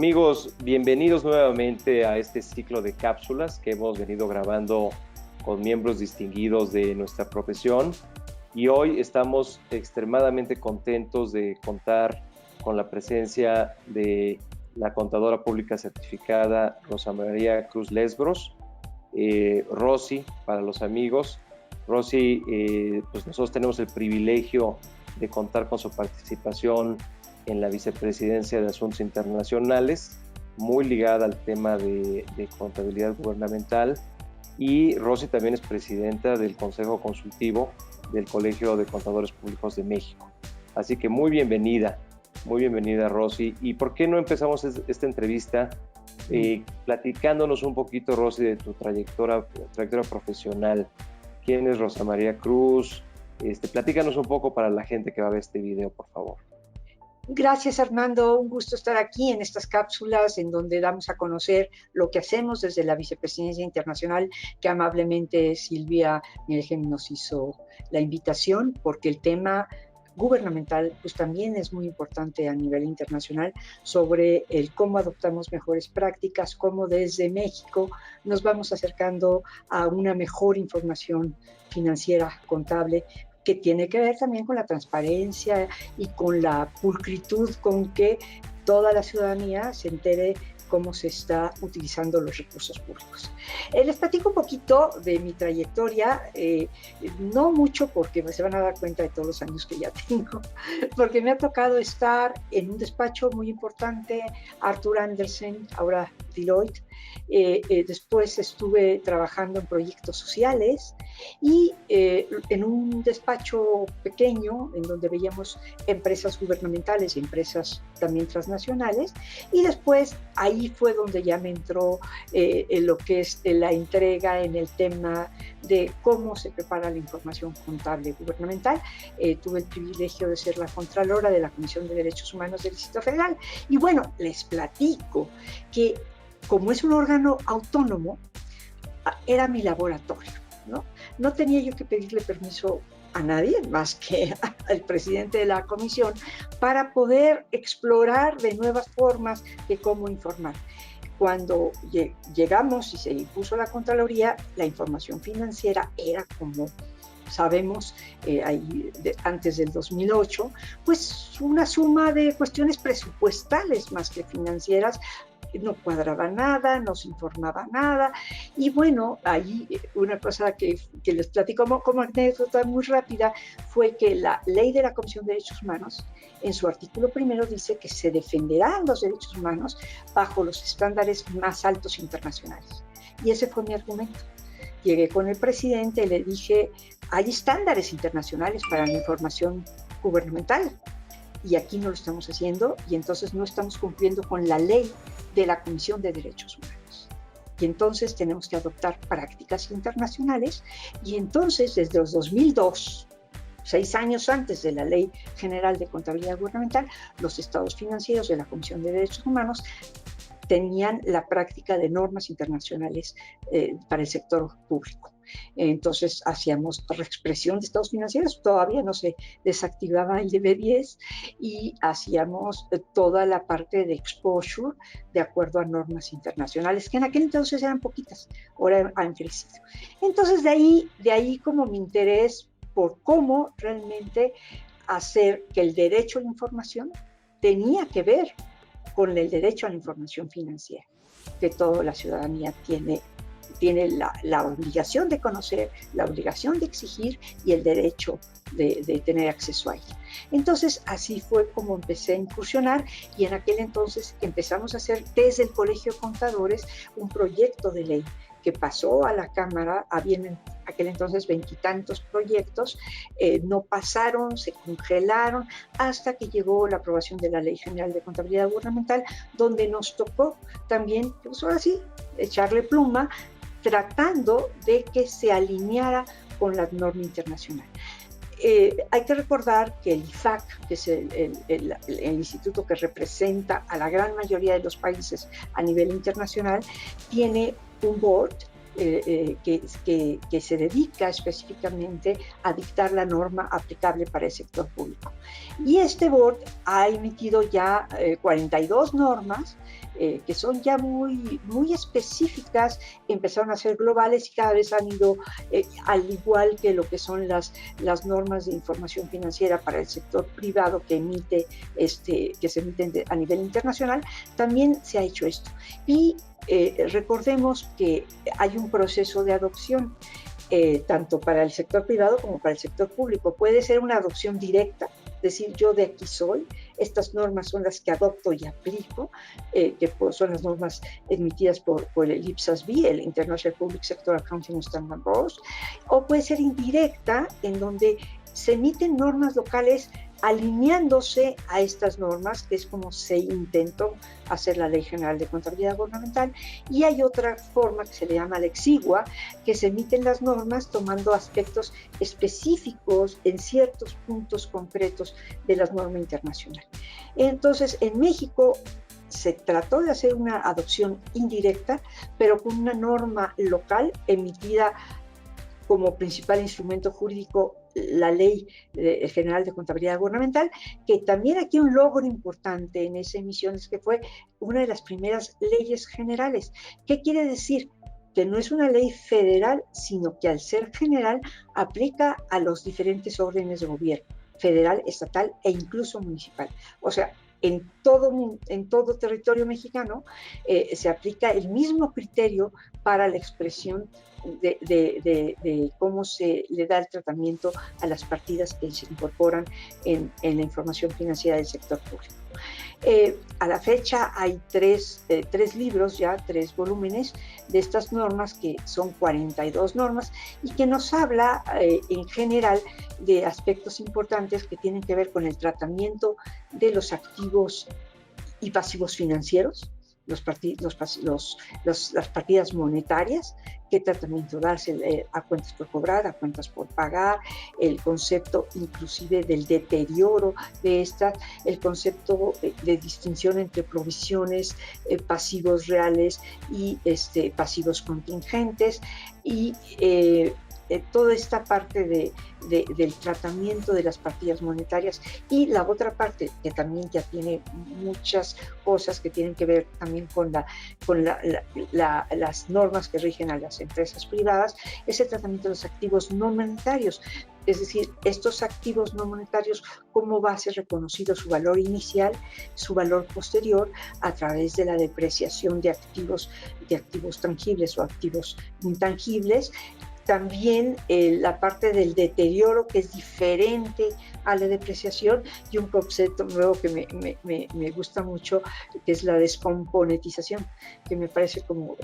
Amigos, bienvenidos nuevamente a este ciclo de cápsulas que hemos venido grabando con miembros distinguidos de nuestra profesión, y hoy estamos extremadamente contentos de contar con la presencia de la contadora pública certificada Rosa María Cruz Lesbros, Rosy para los amigos. Rosy, pues nosotros tenemos el privilegio de contar con su participación en la Vicepresidencia de Asuntos Internacionales, muy ligada al tema de contabilidad gubernamental, y Rosy también es presidenta del Consejo Consultivo del Colegio de Contadores Públicos de México. Así que muy bienvenida Rosy. ¿Y por qué no empezamos esta entrevista platicándonos un poquito, Rosy, de tu trayectoria profesional? ¿Quién es Rosa María Cruz? Platícanos un poco para la gente que va a ver este video, por favor. Gracias, Armando. Un gusto estar aquí en estas cápsulas en donde damos a conocer lo que hacemos desde la Vicepresidencia Internacional, que amablemente Silvia Mielgen nos hizo la invitación, porque el tema gubernamental pues también es muy importante a nivel internacional, sobre el cómo adoptamos mejores prácticas, cómo desde México nos vamos acercando a una mejor información financiera, contable, que tiene que ver también con la transparencia y con la pulcritud con que toda la ciudadanía se entere cómo se está utilizando los recursos públicos. Les platico un poquito de mi trayectoria, no mucho porque se van a dar cuenta de todos los años que ya tengo, porque me ha tocado estar en un despacho muy importante, Arthur Andersen, ahora Deloitte. Después estuve trabajando en proyectos sociales y en un despacho pequeño en donde veíamos empresas gubernamentales y empresas también transnacionales, y después ahí fue donde ya me entró lo que es la entrega en el tema de cómo se prepara la información contable gubernamental. Tuve el privilegio de ser la Contralora de la Comisión de Derechos Humanos del Distrito Federal, y bueno, les platico que como es un órgano autónomo, era mi laboratorio, ¿no? No tenía yo que pedirle permiso a nadie más que al presidente de la comisión para poder explorar de nuevas formas de cómo informar. Cuando llegamos y se impuso la Contraloría, la información financiera era, como sabemos, antes del 2008, pues una suma de cuestiones presupuestales más que financieras. No cuadraba nada, no se informaba nada, y bueno, ahí una cosa que les platico como anécdota muy rápida fue que la ley de la Comisión de Derechos Humanos, en su artículo primero, dice que se defenderán los derechos humanos bajo los estándares más altos internacionales, y ese fue mi argumento. Llegué con el presidente y le dije, hay estándares internacionales para la información gubernamental, y aquí no lo estamos haciendo, y entonces no estamos cumpliendo con la ley de la Comisión de Derechos Humanos. Y entonces tenemos que adoptar prácticas internacionales, y entonces desde los 2002, 6 años antes de la Ley General de Contabilidad Gubernamental, los estados financieros de la Comisión de Derechos Humanos tenían la práctica de normas internacionales para el sector público. Entonces hacíamos reexpresión de estados financieros, todavía no se desactivaba el DB10, y hacíamos toda la parte de exposure de acuerdo a normas internacionales, que en aquel entonces eran poquitas, ahora han crecido. Entonces de ahí como mi interés por cómo realmente hacer que el derecho a la información tenía que ver con el derecho a la información financiera, que toda la ciudadanía tiene la obligación de conocer, la obligación de exigir y el derecho de tener acceso a ella. Entonces, así fue como empecé a incursionar, y en aquel entonces empezamos a hacer desde el Colegio de Contadores un proyecto de ley que pasó a la Cámara. Había en aquel entonces 20 y tantos proyectos, no pasaron, se congelaron, hasta que llegó la aprobación de la Ley General de Contabilidad Gubernamental, donde nos tocó también, pues ahora sí, echarle pluma, tratando de que se alineara con la norma internacional. Hay que recordar que el IFAC, que es el instituto que representa a la gran mayoría de los países a nivel internacional, tiene un board que se dedica específicamente a dictar la norma aplicable para el sector público. Y este board ha emitido ya 42 normas que son ya muy específicas, empezaron a ser globales y cada vez han ido, al igual que lo que son las normas de información financiera para el sector privado que se emiten a nivel internacional, también se ha hecho esto. Y recordemos que hay un proceso de adopción, tanto para el sector privado como para el sector público. Puede ser una adopción directa, es decir, yo de aquí soy, estas normas son las que adopto y aplico, que son las normas emitidas por el IPSAS-B, el International Public Sector Accounting Standards Board, o puede ser indirecta, en donde se emiten normas locales alineándose a estas normas, que es como se intentó hacer la Ley General de Contabilidad Gubernamental, y hay otra forma que se le llama la exigua, que se emiten las normas tomando aspectos específicos en ciertos puntos concretos de la norma internacional. Entonces, en México se trató de hacer una adopción indirecta, pero con una norma local emitida como principal instrumento jurídico la Ley General de Contabilidad Gubernamental, que también aquí un logro importante en esa emisión es que fue una de las primeras leyes generales. ¿Qué quiere decir? Que no es una ley federal, sino que al ser general aplica a los diferentes órdenes de gobierno, federal, estatal e incluso municipal. O sea, en todo territorio mexicano se aplica el mismo criterio para la expresión de cómo se le da el tratamiento a las partidas que se incorporan en la información financiera del sector público. A la fecha hay tres libros, ya 3 volúmenes de estas normas, que son 42 normas, y que nos habla en general de aspectos importantes que tienen que ver con el tratamiento de los activos y pasivos financieros, las partidas monetarias, qué tratamiento darse a cuentas por cobrar, a cuentas por pagar, el concepto inclusive del deterioro de estas, el concepto de distinción entre provisiones, pasivos reales y pasivos contingentes, y toda esta parte del tratamiento de las partidas monetarias. Y la otra parte, que también ya tiene muchas cosas que tienen que ver también con las normas que rigen a las empresas privadas, es el tratamiento de los activos no monetarios. Es decir, estos activos no monetarios, cómo va a ser reconocido su valor inicial, su valor posterior, a través de la depreciación de activos tangibles o activos intangibles. También la parte del deterioro, que es diferente a la depreciación, y un concepto nuevo que me gusta mucho, que es la descomponentización, que me parece como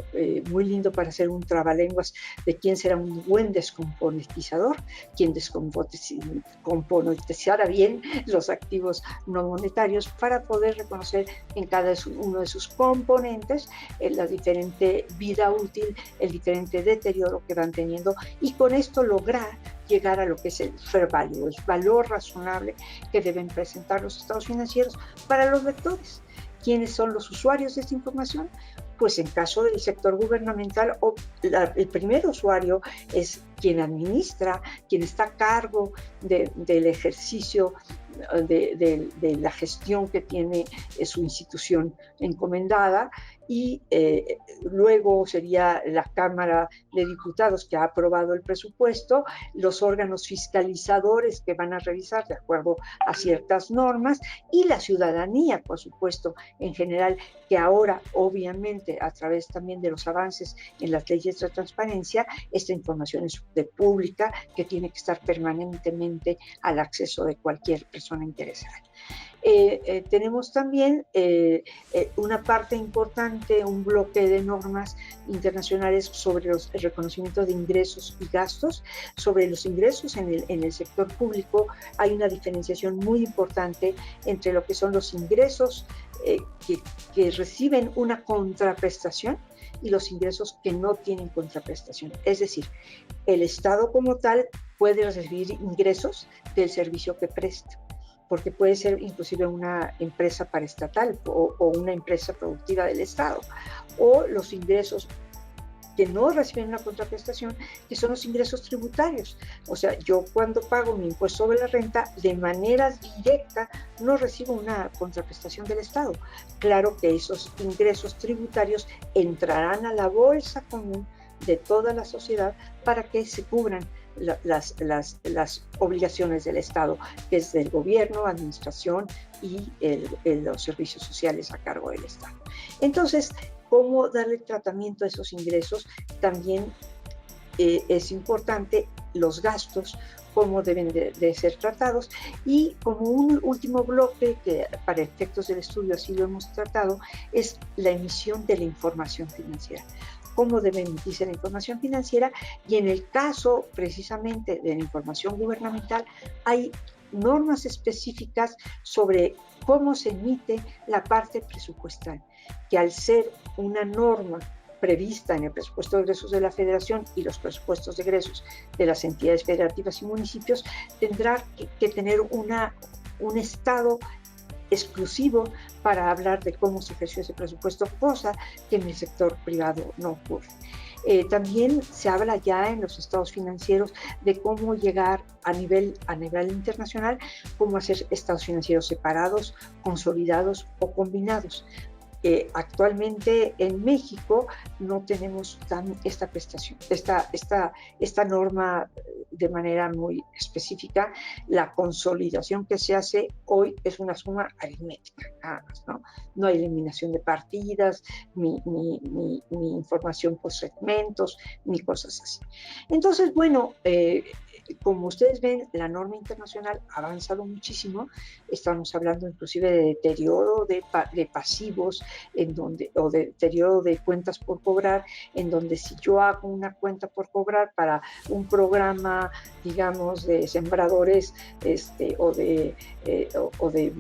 muy lindo para hacer un trabalenguas de quién será un buen descomponentizador, quién descomponentizara bien los activos no monetarios para poder reconocer en cada uno de sus componentes la diferente vida útil, el diferente deterioro que van teniendo, y con esto lograr llegar a lo que es el fair value, el valor razonable que deben presentar los estados financieros para los lectores. ¿Quiénes son los usuarios de esta información? Pues en caso del sector gubernamental, el primer usuario es quien administra, quien está a cargo del ejercicio de la gestión que tiene su institución encomendada, y luego sería la Cámara de Diputados, que ha aprobado el presupuesto, los órganos fiscalizadores que van a revisar de acuerdo a ciertas normas, y la ciudadanía, por supuesto, en general, que ahora obviamente a través también de los avances en las leyes de transparencia, esta información es pública, que tiene que estar permanentemente al acceso de cualquier persona interesada. Tenemos también una parte importante, un bloque de normas internacionales sobre el reconocimiento de ingresos y gastos. Sobre los ingresos en el sector público hay una diferenciación muy importante entre lo que son los ingresos que reciben una contraprestación y los ingresos que no tienen contraprestación. Es decir, el Estado como tal puede recibir ingresos del servicio que presta, porque puede ser inclusive una empresa paraestatal o una empresa productiva del Estado, o los ingresos que no reciben una contraprestación, que son los ingresos tributarios. O sea, yo cuando pago mi impuesto sobre la renta, de manera directa no recibo una contraprestación del Estado. Claro que esos ingresos tributarios entrarán a la bolsa común de toda la sociedad para que se cubran las obligaciones del Estado, que es del gobierno, administración y los servicios sociales a cargo del Estado. Entonces, ¿cómo darle tratamiento a esos ingresos? También es importante los gastos, cómo deben de ser tratados, y como un último bloque que para efectos del estudio así lo hemos tratado, es la emisión de la información financiera. Cómo debe emitirse la información financiera, y en el caso precisamente de la información gubernamental hay normas específicas sobre cómo se emite la parte presupuestal, que al ser una norma prevista en el presupuesto de egresos de la Federación y los presupuestos de egresos de las entidades federativas y municipios, tendrá que tener un estado exclusivo para hablar de cómo se ejerció ese presupuesto, cosa que en el sector privado no ocurre. También se habla ya en los estados financieros de cómo llegar a nivel internacional, cómo hacer estados financieros separados, consolidados o combinados. Actualmente en México no tenemos esta prestación, esta norma de manera muy específica. La consolidación que se hace hoy es una suma aritmética, nada más, ¿no? No hay eliminación de partidas, ni información por segmentos, ni cosas así. Entonces, bueno, como ustedes ven, la norma internacional ha avanzado muchísimo. Estamos hablando inclusive de deterioro de pasivos, o de deterioro de cuentas por cobrar, en donde si yo hago una cuenta por cobrar para un programa, digamos, de sembradores, o de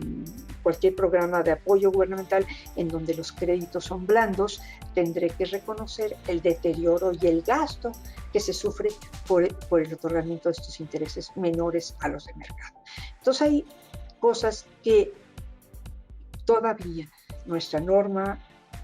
cualquier programa de apoyo gubernamental en donde los créditos son blandos, tendré que reconocer el deterioro y el gasto que se sufre por el otorgamiento de estos intereses menores a los de mercado. Entonces hay cosas que todavía nuestra norma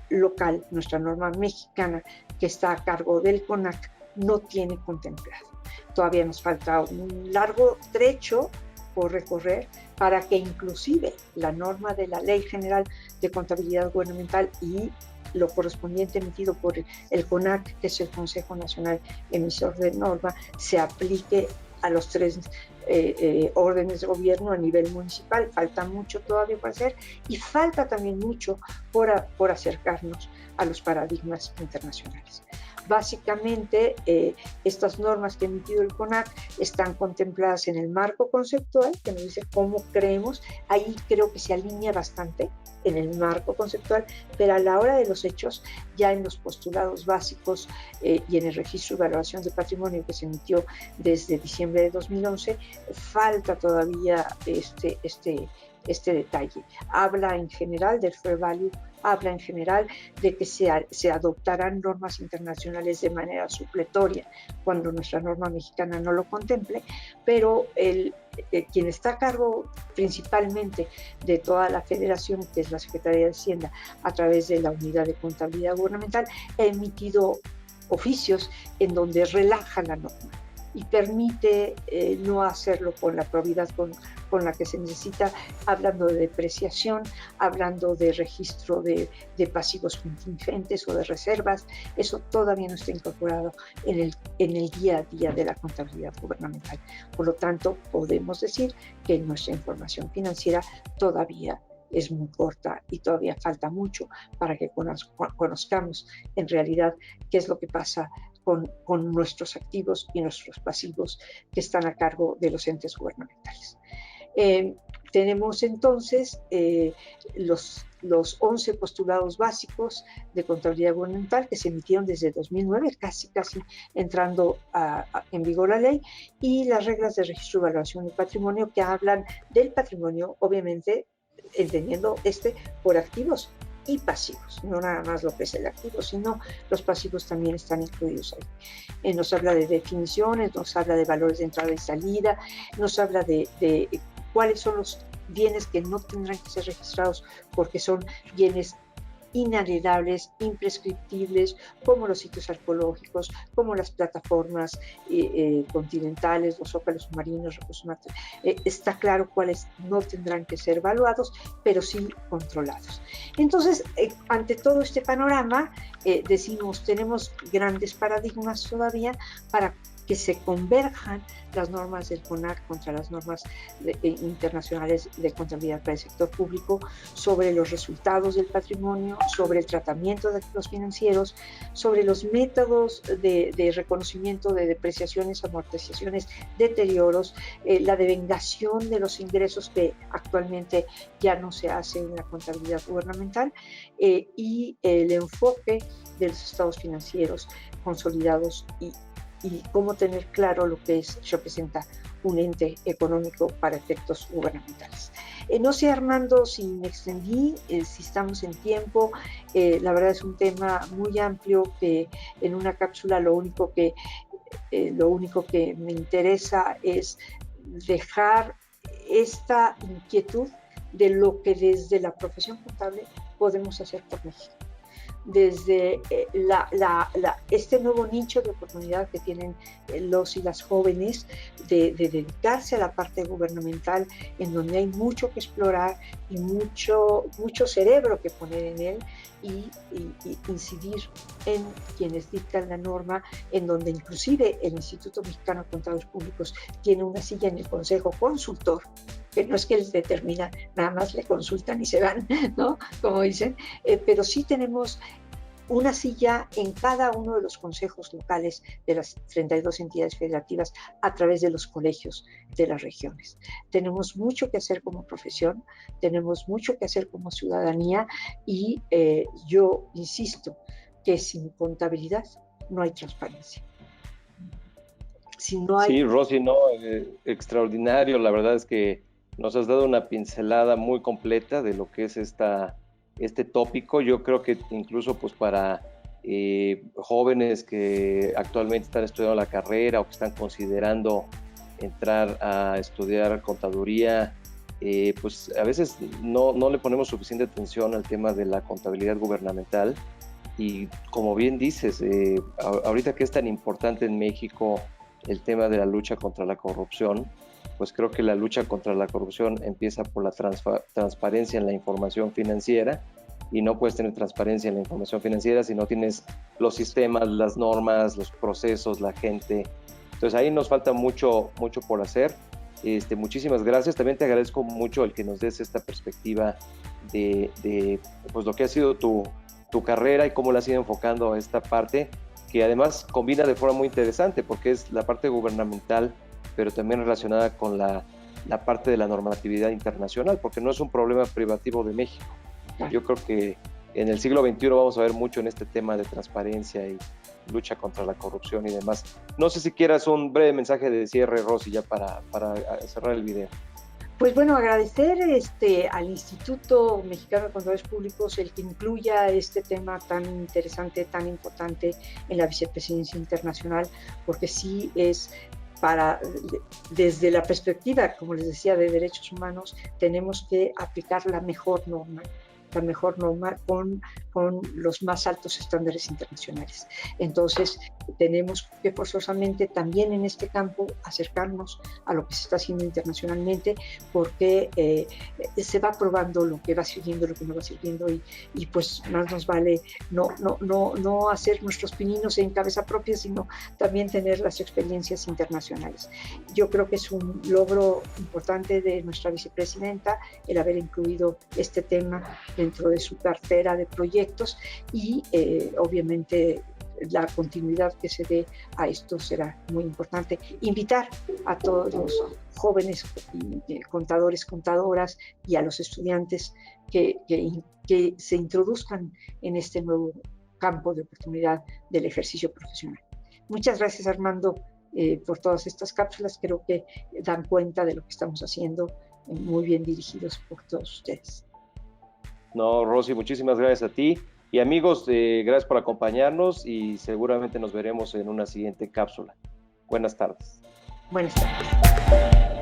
local, nuestra norma mexicana, que está a cargo del CONAC, no tiene contemplado. Todavía nos falta un largo trecho por recorrer para que inclusive la norma de la Ley General de Contabilidad Gubernamental y lo correspondiente emitido por el CONAC, que es el Consejo Nacional Emisor de Norma, se aplique a los tres órdenes de gobierno a nivel municipal. Falta mucho todavía por hacer, y falta también mucho por acercarnos a los paradigmas internacionales. Básicamente, estas normas que ha emitido el CONAC están contempladas en el marco conceptual, que nos dice cómo creemos. Ahí creo que se alinea bastante en el marco conceptual, pero a la hora de los hechos, ya en los postulados básicos y en el registro de valoración de patrimonio que se emitió desde diciembre de 2011, falta todavía este detalle. Habla en general del fair value, habla en general de que se adoptarán normas internacionales de manera supletoria cuando nuestra norma mexicana no lo contemple, pero quien está a cargo principalmente de toda la federación, que es la Secretaría de Hacienda, a través de la Unidad de Contabilidad Gubernamental, ha emitido oficios en donde relaja la norma y permite no hacerlo con la probidad con la que se necesita, hablando de depreciación, hablando de registro de pasivos contingentes o de reservas. Eso todavía no está incorporado en el día a día de la contabilidad gubernamental. Por lo tanto, podemos decir que nuestra información financiera todavía es muy corta y todavía falta mucho para que conozcamos en realidad qué es lo que pasa con nuestros activos y nuestros pasivos que están a cargo de los entes gubernamentales. Tenemos entonces los 11 postulados básicos de contabilidad gubernamental que se emitieron desde 2009, casi entrando en vigor la ley, y las reglas de registro y valoración del patrimonio, que hablan del patrimonio, obviamente entendiendo por activos y pasivos, no nada más lo que es el activo, sino los pasivos también están incluidos ahí. Nos habla de definiciones, nos habla de valores de entrada y salida, nos habla de cuáles son los bienes que no tendrán que ser registrados porque son bienes inalienables, imprescriptibles, como los sitios arqueológicos, como las plataformas continentales, los zócalos submarinos, recursos naturales. Está claro cuáles no tendrán que ser evaluados, pero sí controlados. Entonces, ante todo este panorama, decimos, tenemos grandes paradigmas todavía para que se converjan las normas del CONAC contra las normas internacionales de contabilidad para el sector público sobre los resultados del patrimonio, sobre el tratamiento de activos financieros, sobre los métodos de reconocimiento de depreciaciones, amortizaciones, deterioros, la devengación de los ingresos que actualmente ya no se hace en la contabilidad gubernamental, y el enfoque de los estados financieros consolidados y cómo tener claro lo que representa un ente económico para efectos gubernamentales. No sé, Armando, si me extendí, si estamos en tiempo. La verdad es un tema muy amplio que en una cápsula lo único que me interesa es dejar esta inquietud de lo que desde la profesión contable podemos hacer por México. Desde este nuevo nicho de oportunidad que tienen los y las jóvenes de dedicarse a la parte gubernamental, en donde hay mucho que explorar y mucho cerebro que poner en él, y incidir en quienes dictan la norma, en donde inclusive el Instituto Mexicano de Contadores Públicos tiene una silla en el Consejo Consultor, que no es que les determina, nada más le consultan y se van, ¿no? Como dicen, pero sí tenemos una silla en cada uno de los consejos locales de las 32 entidades federativas a través de los colegios de las regiones. Tenemos mucho que hacer como profesión, tenemos mucho que hacer como ciudadanía, y yo insisto que sin contabilidad no hay transparencia. Si no hay... Sí, Rosy, no, extraordinario. La verdad es que nos has dado una pincelada muy completa de lo que es este tópico. Yo creo que incluso pues para jóvenes que actualmente están estudiando la carrera o que están considerando entrar a estudiar contaduría, pues a veces no le ponemos suficiente atención al tema de la contabilidad gubernamental, y como bien dices, ahorita que es tan importante en México el tema de la lucha contra la corrupción, pues creo que la lucha contra la corrupción empieza por la transparencia en la información financiera, y no puedes tener transparencia en la información financiera si no tienes los sistemas, las normas, los procesos, la gente. Entonces ahí nos falta mucho por hacer. Muchísimas gracias. También te agradezco mucho el que nos des esta perspectiva de pues lo que ha sido tu carrera y cómo la has ido enfocando a esta parte, que además combina de forma muy interesante porque es la parte gubernamental, pero también relacionada con la parte de la normatividad internacional, porque no es un problema privativo de México. Yo creo que en el siglo XXI vamos a ver mucho en este tema de transparencia y lucha contra la corrupción y demás. No sé si quieras un breve mensaje de cierre, Rosy, ya para cerrar el video. Pues bueno, agradecer al Instituto Mexicano de Contadores Públicos el que incluya este tema tan interesante, tan importante en la Vicepresidencia Internacional, porque sí es desde la perspectiva, como les decía, de derechos humanos, tenemos que aplicar la mejor norma con los más altos estándares internacionales. Entonces, tenemos que forzosamente también en este campo acercarnos a lo que se está haciendo internacionalmente, porque se va probando lo que va sirviendo, lo que no va sirviendo, y pues más nos vale no hacer nuestros pininos en cabeza propia, sino también tener las experiencias internacionales. Yo creo que es un logro importante de nuestra vicepresidenta el haber incluido este tema dentro de su cartera de proyectos, y obviamente la continuidad que se dé a esto será muy importante. Invitar a todos los jóvenes contadores, contadoras, y a los estudiantes que se introduzcan en este nuevo campo de oportunidad del ejercicio profesional. Muchas gracias, Armando, por todas estas cápsulas. Creo que dan cuenta de lo que estamos haciendo, muy bien dirigidos por todos ustedes. No, Rosy, muchísimas gracias a ti. Y amigos, gracias por acompañarnos, y seguramente nos veremos en una siguiente cápsula. Buenas tardes. Buenas tardes.